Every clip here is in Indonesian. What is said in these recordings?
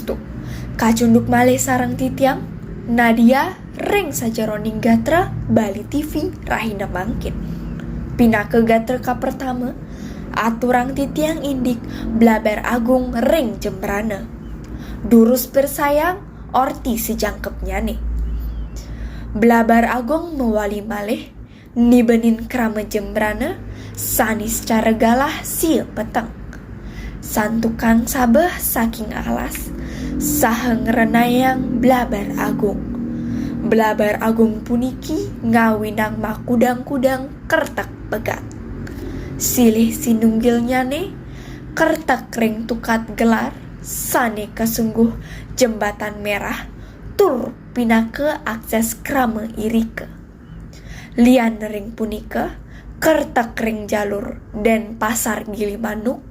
restu. Kacunduk malih sarang titiang, Nadia reng saja roning gatra Bali TV rahina mangkin. Pindah ke gatra ka pertama, aturang titiang indik Blaber Agung reng jembrana. Durus bersayang orti sejangkepnya nih. Blabar Agung mewali malih, nibenin krama jembrana, sani secara galah sia peteng. Santukan sabeh saking alas, saha ngerenayang Blabar Agung. Blabar Agung puniki ngawinang makudang-kudang kertak pegat. Silih sinunggilnya nih, kertak ring tukat gelar, sane kesungguh jembatan merah, tur pinake akses krama irike. Lian ring punika, kertak ring jalur dan pasar Gilimanuk,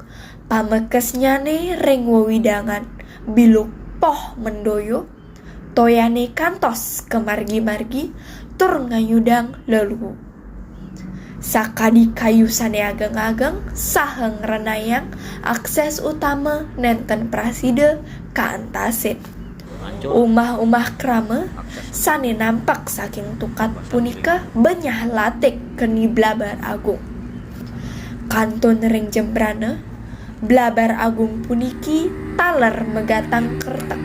pamekesnya nih ring wewidangan, biluk poh mendoyo, toyane kantos kemargi-margi, tur ngayudang lelu. Sakadi kayu sane ageng-ageng, saha ngrenayang akses utama nenten praside ka antasin. Umah-umah krama sane nampak saking tukat punika benyah latik keni Blabar Agung. Kanton ring jembrana, Blabar Agung puniki taler megatang kertek,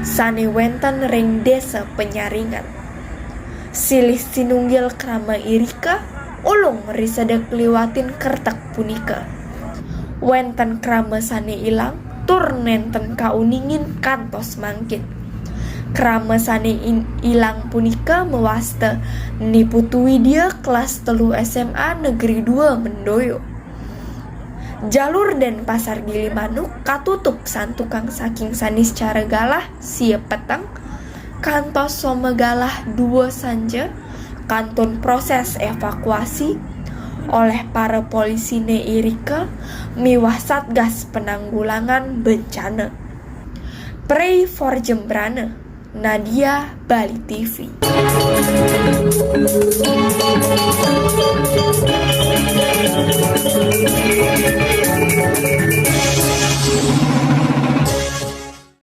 sane wenten ring desa penyaringan. Silih sinunggil krama irika, ulung risedek liwatin kertek punika. Wenten krama sane ilang, tur nenten kauningin kantos mangkin. Krama sane ilang punika mewasta niputui dia kelas 3 SMA Negeri 2 Mendoyo. Jalur dan pasar Gilimanuk katutup santukang saking sanis cara galah siap petang, kantos somegalah 2 sanja, kanton proses evakuasi oleh para polisi neirika miwah satgas penanggulangan bencana. Pray for Jembrana, Nadia, Bali TV.